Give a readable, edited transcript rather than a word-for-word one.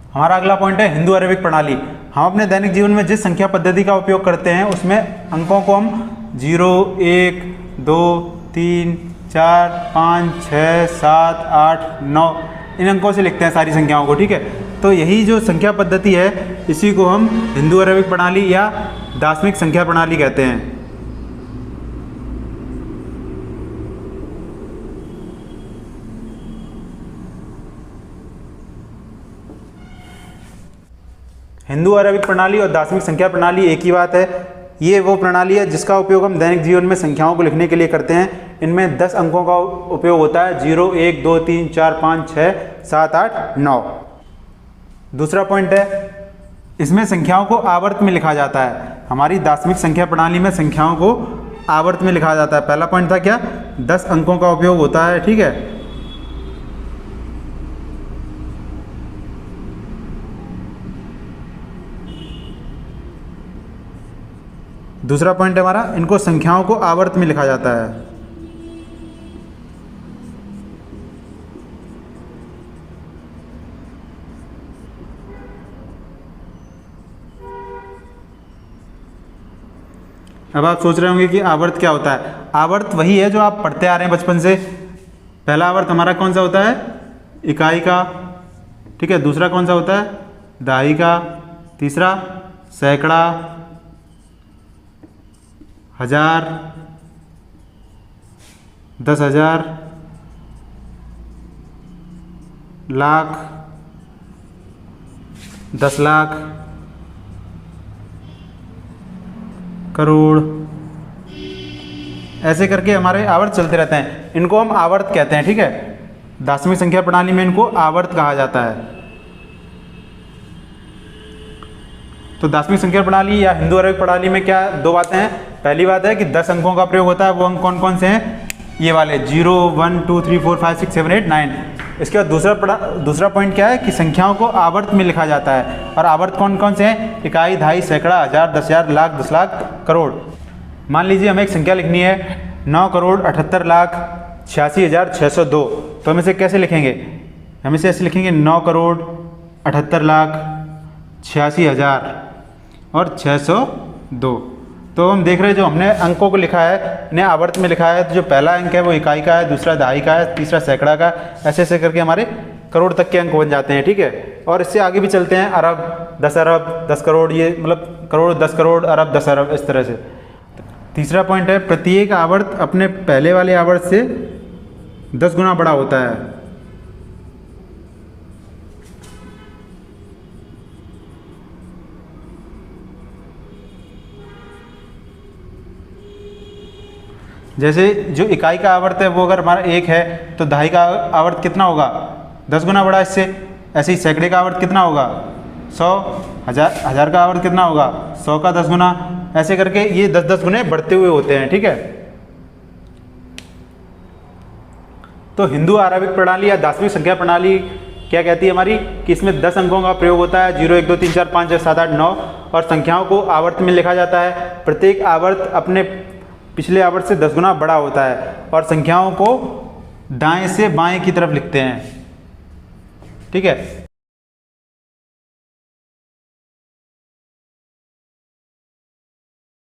हमारा अगला पॉइंट है हिंदू अरेबिक प्रणाली। हम अपने दैनिक जीवन में जिस संख्या पद्धति का उपयोग करते हैं उसमें अंकों को हम 0, 1, 2, 3, 4, 5, 6, 7, 8, 9 इन अंकों से लिखते हैं सारी संख्याओं को, ठीक है। तो यही जो संख्या पद्धति है इसी को हम हिंदू अरेबिक प्रणाली या दार्शनिक संख्या प्रणाली कहते हैं। हिंदू अरेबिक प्रणाली और दार्शनिक संख्या प्रणाली एक ही बात है। ये वो प्रणाली है जिसका उपयोग हम दैनिक जीवन में संख्याओं को लिखने के लिए करते हैं। इनमें 10 अंकों का उपयोग होता है, 0, 1, 2, 3, 4, 5, 6, 7, 8, 9। दूसरा पॉइंट है इसमें संख्याओं को आवर्त में लिखा जाता है। हमारी दार्शनिक संख्या प्रणाली में संख्याओं को आवर्त में लिखा जाता है। पहला पॉइंट था क्या, 10 अंकों का उपयोग होता है, ठीक है। दूसरा पॉइंट है हमारा, इनको संख्याओं को आवर्त में लिखा जाता है। अब आप सोच रहे होंगे कि आवर्त क्या होता है। आवर्त वही है जो आप पढ़ते आ रहे हैं बचपन से। पहला आवर्त हमारा कौन सा होता है, इकाई का, ठीक है। दूसरा कौन सा होता है, दहाई का। तीसरा सैकड़ा, 1000, 10,000, लाख, 10 लाख, करोड़, ऐसे करके हमारे आवर्त चलते रहते हैं। इनको हम आवर्त कहते हैं, ठीक है। दार्शनिक संख्या प्रणाली में इनको आवर्त कहा जाता है। तो दार्शनिक संख्या प्रणाली या हिंदू अरेबिक प्रणाली में क्या दो बातें हैं। पहली बात है कि 10 अंकों का प्रयोग होता है। वो अंक कौन कौन से हैं, ये वाले 0, 1, 2, 3, 4, 5, 6, 7, 8, 9। इसके बाद दूसरा पॉइंट क्या है कि संख्याओं को आवर्त में लिखा जाता है। और आवर्त कौन कौन से हैं, इकाई, दहाई, सैकड़ा, 1000, 10,000, लाख, 10 लाख, करोड़। मान लीजिए हमें एक संख्या लिखनी है 9,78,86,602। तो हम इसे कैसे लिखेंगे, हम इसे ऐसे लिखेंगे 9,78,86,000 और 602। तो हम देख रहे हैं जो हमने अंकों को लिखा है इन्हें आवर्त में लिखा है। तो जो पहला अंक है वो इकाई का है, दूसरा दहाई का है, तीसरा सैकड़ा का, ऐसे ऐसे करके हमारे करोड़ तक के अंक बन जाते हैं, ठीक है। और इससे आगे भी चलते हैं, अरब, 10 अरब, 10 करोड़, ये मतलब करोड़, 10 करोड़, अरब, 10 अरब, इस तरह से। तीसरा पॉइंट है प्रत्येक आवर्त अपने पहले वाले आवर्त से 10 गुना बड़ा होता है। जैसे जो इकाई का आवर्त है वो अगर हमारा 1 है तो दहाई का आवर्त कितना होगा, 10 गुना बड़ा इससे। ऐसे ही सैकड़े का आवर्त कितना होगा, 100। 1000 का आवर्त कितना होगा, 100 का 10 गुना। ऐसे करके ये 10-10 गुने बढ़ते हुए होते हैं, ठीक है। तो हिंदू अरेबिक प्रणाली या दार्शनिक संख्या प्रणाली क्या कहती है हमारी कि इसमें 10 अंकों का प्रयोग होता है, 0, 1, 2, 3, 4, 5, 6, 7, 8, 9। और संख्याओं को आवर्त में लिखा जाता है। प्रत्येक आवर्त अपने पिछले आवर्त से 10 गुना बड़ा होता है। और संख्याओं को दाएं से बाएं की तरफ लिखते हैं, ठीक है।